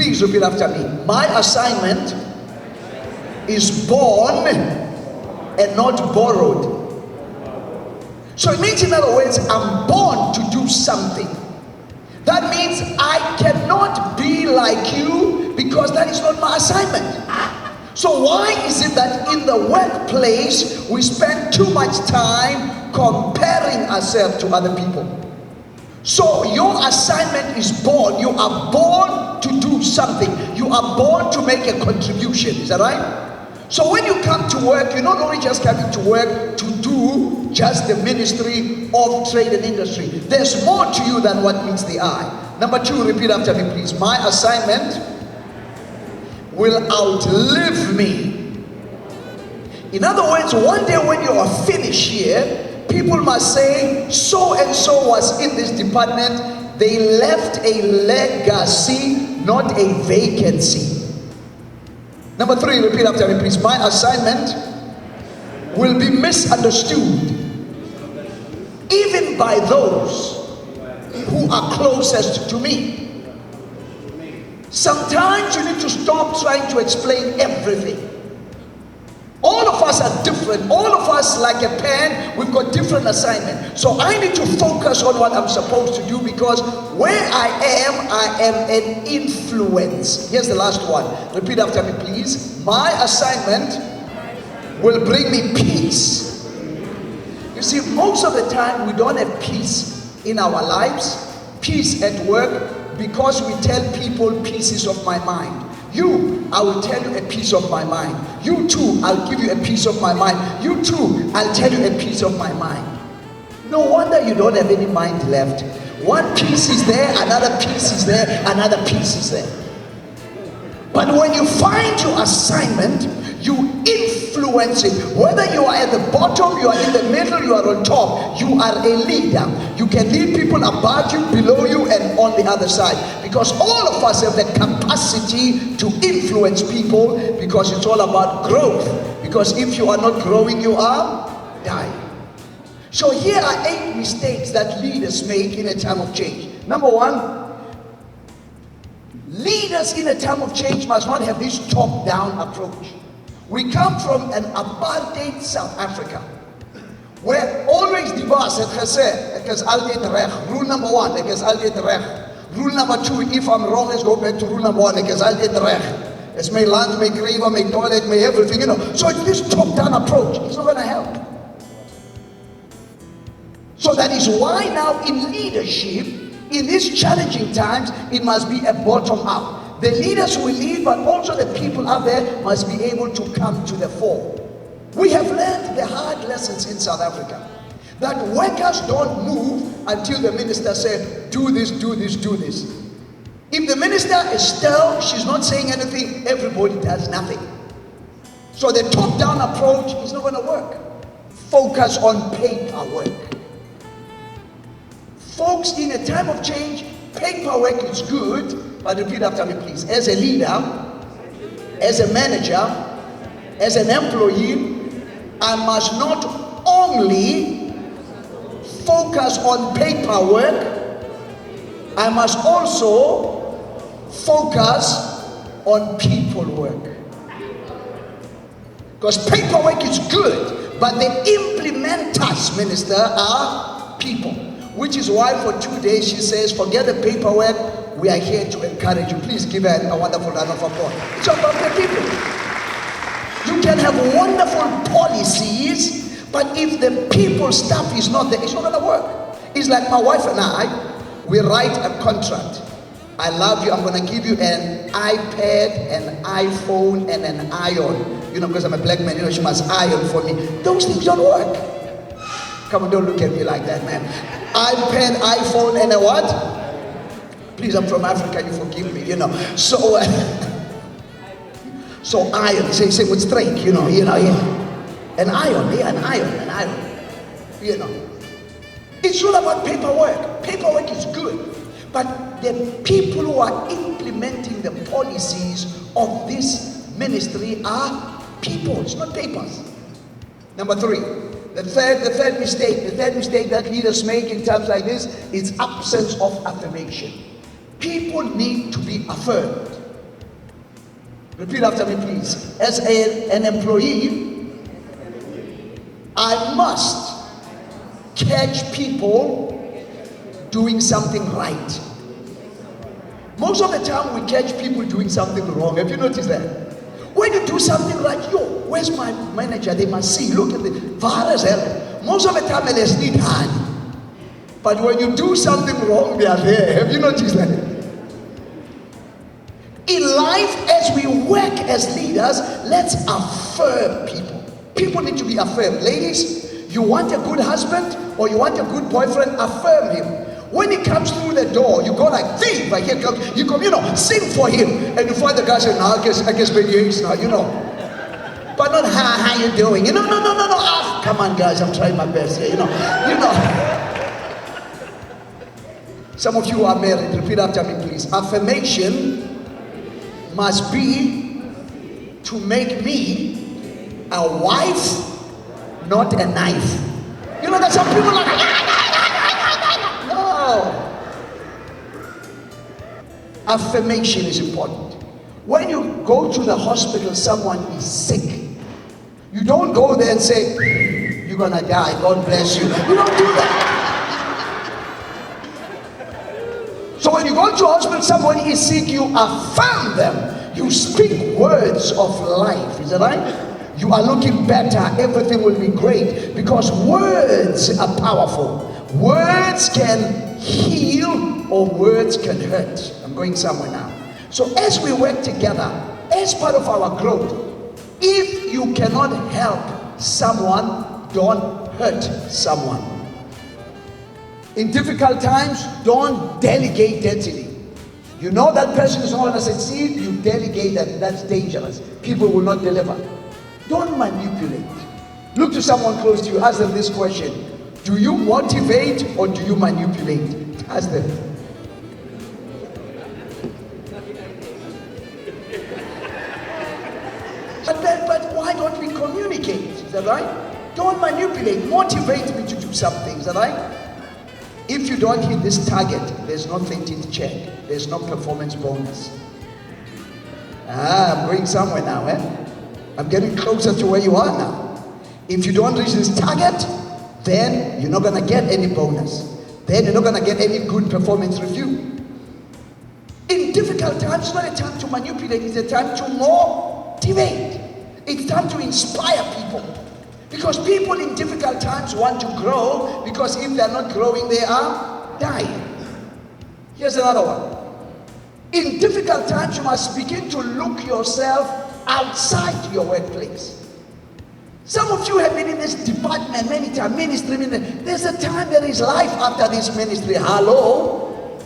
Please repeat after me. My assignment is born and not borrowed. So it means, in other words, I'm born to do something. That means I cannot be like you because that is not my assignment. So why is it that in the workplace we spend too much time comparing ourselves to other people? So your assignment is born. You are born to do something. You are born to make a contribution. Is that right? So when you come to work, you're not only just coming to work to do just the Ministry of Trade and Industry. There's more to you than what meets the eye. Number 2, repeat after me, please. My assignment will outlive me. In other words, one day when you are finished here, people must say, so and so was in this department. They left a legacy, not a vacancy. Number 3, repeat after me, please. My assignment will be misunderstood, even by those who are closest to me. Sometimes you need to stop trying to explain everything. All of us are different. All of us, like a pen, we've got different assignments. So I need to focus on what I'm supposed to do, because where I am an influence. Here's the last one. Repeat after me, please. My assignment will bring me peace. You see, most of the time we don't have peace in our lives, peace at work, because we tell people pieces of my mind. You, I will tell you a piece of my mind. You too, I'll give you a piece of my mind. You too, I'll tell you a piece of my mind. No wonder you don't have any mind left. One piece is there, another piece is there, another piece is there. But when you find your assignment, you influence it. Whether you are at the bottom, you are in the middle, you are on top, you are a leader. You can lead people above you, below you, and on the other side. Because all of us have the capacity to influence people, because it's all about growth. Because if you are not growing, you are dying. So here are 8 mistakes that leaders make in a time of change. Number 1, leaders in a time of change must not have this top-down approach. We come from an apartheid South Africa, where always die baas het gesê, ek is altyd reg. Rule number 1, ek is altyd reg. Rule number 2, if I'm wrong, let's go back to rule number 1, ek is altyd reg. It's my land, my graver, my toilet, my everything, you know. So it's this top-down approach. It's not going to help. So that is why now in leadership, in these challenging times, it must be a bottom-up. The leaders will lead, but also the people out there must be able to come to the fore. We have learned the hard lessons in South Africa, that workers don't move until the minister says, do this, do this, do this. If the minister is still, she's not saying anything, everybody does nothing. So the top-down approach is not going to work. Focus on paperwork. Folks, in a time of change, paperwork is good, but repeat after me, please. As a leader, as a manager, as an employee, I must not only focus on paperwork, I must also focus on people work. Because paperwork is good, but the implementers, minister, are people. Which is why for 2 days she says, forget the paperwork, we are here to encourage you. Please give her a wonderful round of applause. It's about the people. You can have wonderful policies, but if the people stuff is not there, it's not going to work. It's like my wife and I, we write a contract. I love you, I'm going to give you an iPad, an iPhone, and an iron. You know, because I'm a black man, you know, she must iron for me. Those things don't work. Come on, don't look at me like that, man. iPad, iPhone, and a what? Please, I'm from Africa, you forgive me, you know. So iron, say with strength, you know, yeah. An iron, you know. It's all about paperwork. Paperwork is good. But the people who are implementing the policies of this ministry are people, it's not papers. Number 3. The third mistake that leaders make in times like this is absence of affirmation. People need to be affirmed. Repeat after me, please. As an employee, I must catch people doing something right. Most of the time we catch people doing something wrong. Have you noticed that? When you do something right, yo, where's my manager? They must see. Look at the virus. Most of the time they need hand. But when you do something wrong, they are there. Have you noticed that? In life, as we work as leaders, let's affirm people. People need to be affirmed. Ladies, you want a good husband or you want a good boyfriend, affirm him. When he comes through the door, you go like, "Thief!" Like here comes, you come, sing for him, and you find the guy saying, "No, I guess maybe he's now, but not how you doing? No. Oh, come on, guys, I'm trying my best here, Some of you are married. Repeat after me, please. Affirmation must be to make me a wife, not a knife. There's some people like. Affirmation is important. When you go to the hospital, someone is sick. You don't go there and say, "You're gonna die, God bless you." You don't do that. So when you go to hospital, somebody is sick, you affirm them. You speak words of life. Is that right? You are looking better. Everything will be great. Because words are powerful. Words can heal or words can hurt. I'm going somewhere now. So as we work together, as part of our growth, if you cannot help someone, don't hurt someone. In difficult times, don't delegate dirtily. You know that person is not going to succeed, you delegate that. That's dangerous. People will not deliver. Don't manipulate. Look to someone close to you, ask them this question. Do you motivate or do you manipulate? Ask them. But why don't we communicate? Is that right? Don't manipulate. Motivate me to do something. Is that right? If you don't hit this target, there's no 13th check. There's no performance bonus. I'm going somewhere now, I'm getting closer to where you are now. If you don't reach this target, then you're not going to get any bonus. Then you're not going to get any good performance review. In difficult times, it's not a time to manipulate, it's a time to motivate. It's time to inspire people. Because people in difficult times want to grow, because if they're not growing, they are dying. Here's another one. In difficult times, you must begin to look yourself outside your workplace. Some of you have been in this department many times, ministry. There's a time there is life after this ministry. Hello?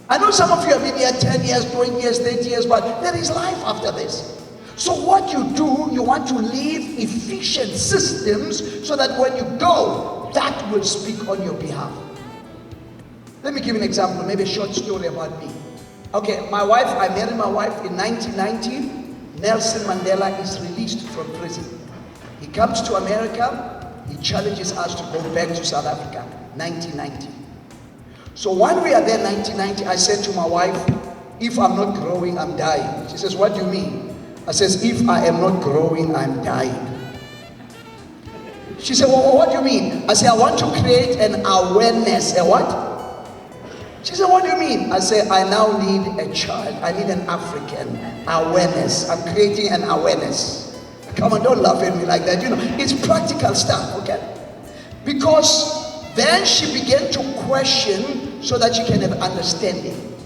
I know some of you have been here 10 years, 20 years, 30 years, but there is life after this. So what you do, you want to leave efficient systems so that when you go, that will speak on your behalf. Let me give you an example, maybe a short story about me. Okay, I married my wife in 1990. Nelson Mandela is released from prison. He comes to America, he challenges us to go back to South Africa, 1990. So when we are there, 1990, I said to my wife, if I'm not growing, I'm dying. She says, what do you mean? I says, if I am not growing, I'm dying. She said, well, what do you mean? I said, I want to create an awareness. A what? She said, what do you mean? I said, I now need a child. I need an African awareness. I'm creating an awareness. Come on, don't laugh at me like that. It's practical stuff, okay? Because then she began to question so that she can have understanding.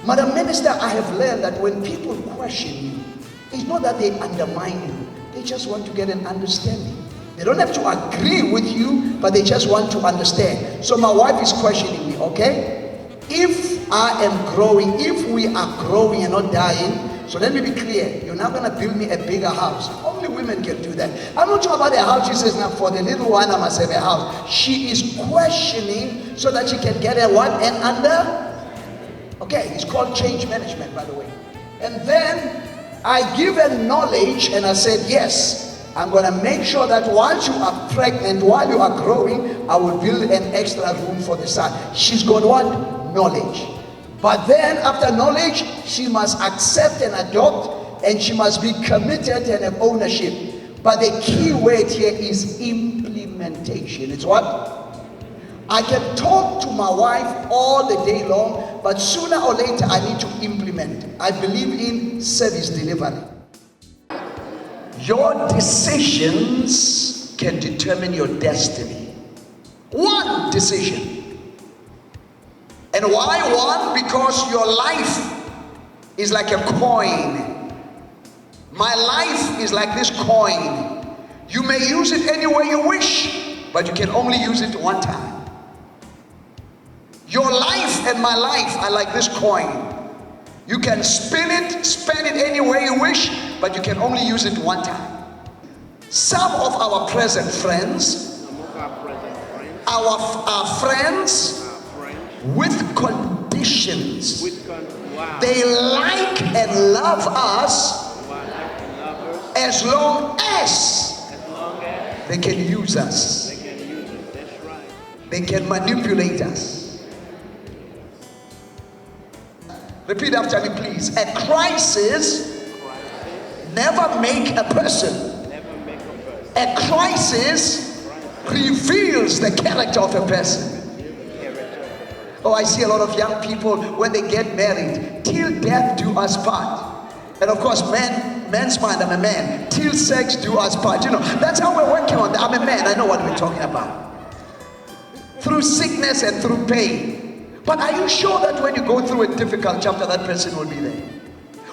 Madam Minister, I have learned that when people question you, it's not that they undermine you. They just want to get an understanding. They don't have to agree with you, but they just want to understand. So my wife is questioning me, okay? If I am growing, if we are growing and not dying, so let me be clear, you're not going to build me a bigger house. Only women can do that. I'm not talking about a house. She says, now for the little one, I must have a house. She is questioning so that she can get a what? And under? Okay, it's called change management, by the way. And then I give her knowledge and I said, yes, I'm going to make sure that while you are pregnant, while you are growing, I will build an extra room for the son. She's got what? Knowledge. But then after knowledge, she must accept and adopt, and she must be committed and have ownership. But the key word here is implementation. It's what? I can talk to my wife all the day long, but sooner or later I need to implement. I believe in service delivery. Your decisions can determine your destiny. One decision. And why one? Because your life is like a coin. My life is like this coin. You may use it any way you wish, but you can only use it one time. Your life and my life are like this coin. You can spin it, spend it any way you wish, but you can only use it one time. Some of our present friends are friends with conditions. They like and love us as long as they can use us. They can manipulate us. Repeat after me, please. A crisis never make a person. A crisis reveals the character of a person. Oh, I see a lot of young people when they get married, till death do us part. And of course, man's mind, I'm a man. Till sex do us part. You know, that's how we're working on that. I'm a man, I know what we're talking about. Through sickness and through pain. But are you sure that when you go through a difficult chapter, that person will be there?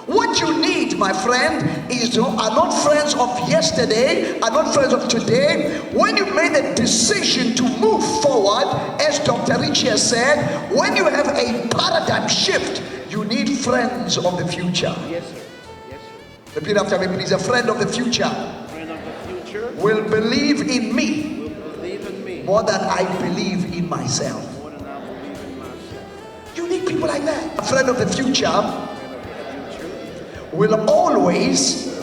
What you need, my friend, are not friends of yesterday, are not friends of today. When you made a decision to move forward, as Dr. Richie has said, when you have a paradigm shift, you need friends of the future. Yes, sir. Yes, sir. Repeat after me, please. A friend of the future, Friend of the future will believe in me, will believe in me more than I believe in myself. more than I believe in myself. You need people like that. A friend of the future Friend of the future will always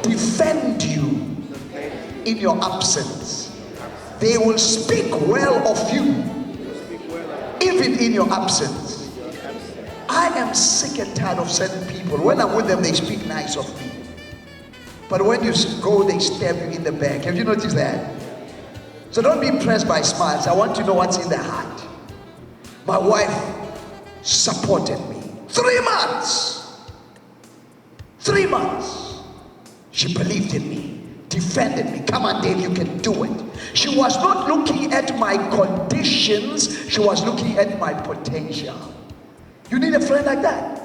defend you in your absence. They will speak well of you, speak well of even in your absence. your absence. I am sick and tired of certain people. When I'm with them, they speak nice of me. But when you go, they stab you in the back. Have you noticed that? So don't be impressed by smiles. I want to know what's in the heart. My wife supported me. 3 months. 3 months. She believed in me, defended me. Come on, Dave, you can do it. She was not looking at my conditions. She was looking at my potential. You need a friend like that.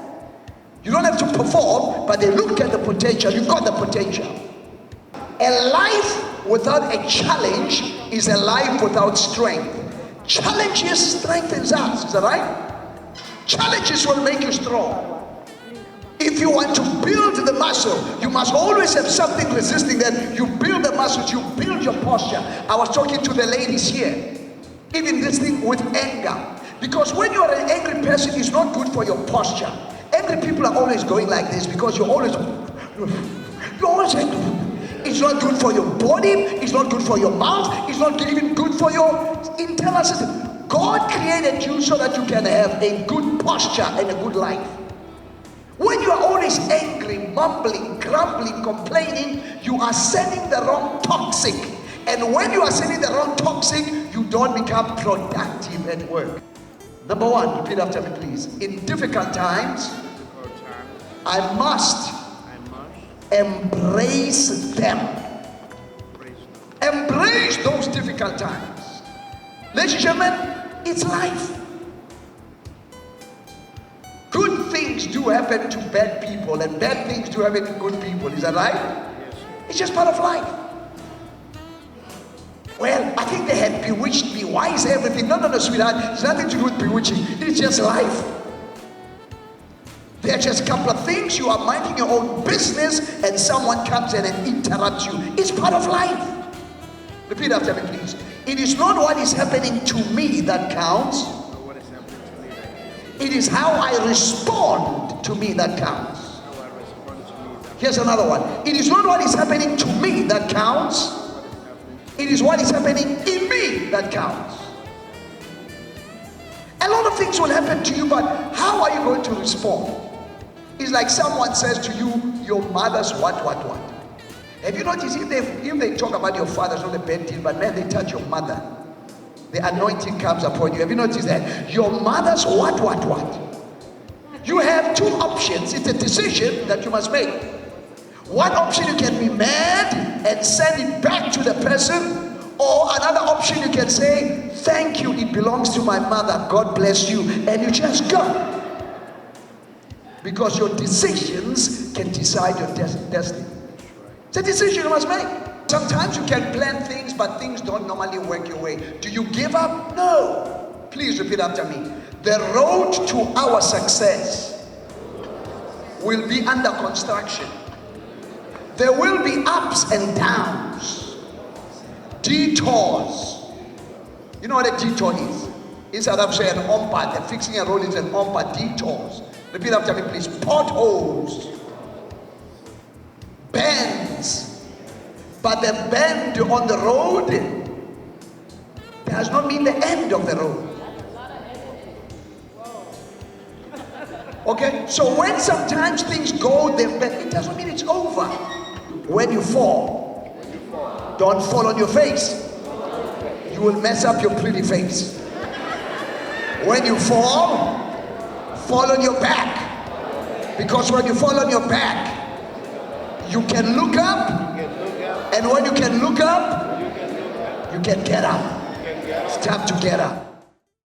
You don't have to perform, but they look at the potential. You've got the potential. A life without a challenge is a life without strength. Challenges strengthens us, is that right? Challenges will make you strong. If you want to build the muscle, you must always have something resisting that. You build the muscles, you build your posture. I was talking to the ladies here, even this thing with anger. Because when you are an angry person, it's not good for your posture. Angry people are always going like this because you're always angry. It's not good for your body, it's not good for your mouth, it's not even good for your internal system. God created you so that you can have a good posture and a good life. When you are always angry, mumbling, grumbling, complaining, you are sending the wrong toxic. And when you are sending the wrong toxic, you don't become productive at work. Number one, repeat after me, please. In difficult times, I must embrace them. Embrace those difficult times. Ladies and gentlemen, it's life. Good things do happen to bad people, and bad things do happen to good people. Is that right? Yes. It's just part of life. Well, I think they had bewitched me. Why is everything? No, sweetheart. It's nothing to do with bewitching. It's just life. There are just a couple of things. You are minding your own business, and someone comes in and interrupts you. It's part of life. Repeat after me, please. It is not what is happening to me that counts. It is how I respond to me that counts. Here's another one. It is not what is happening to me that counts. It is what is happening in me that counts. A lot of things will happen to you, but how are you going to respond? It's like someone says to you, your mother's what. Have you noticed if they talk about your father, it's not a bad deal, but man, they touch your mother, the anointing comes upon you. Have you noticed that? Your mother's what? You have two options. It's a decision that you must make. One option, you can be mad and send it back to the person. Or another option, you can say, thank you, it belongs to my mother, God bless you, and you just go. Because your decisions can decide your destiny. It's a decision you must make. Sometimes you can plan things, but things don't normally work your way. Do you give up? No. Please repeat after me. The road to our success will be under construction. There will be ups and downs. Detours. You know what a detour is? In South Africa, an ompa. They're fixing a road is an ompa. Detours. Repeat after me, please. Potholes. Bends. But the bend on the road does not mean the end of the road. Okay? So when sometimes things go, it doesn't mean it's over. When you fall, don't fall on your face. You will mess up your pretty face. When you fall on your back. Because when you fall on your back, you can look up. And when you can look up, you can get up. It's time to get up.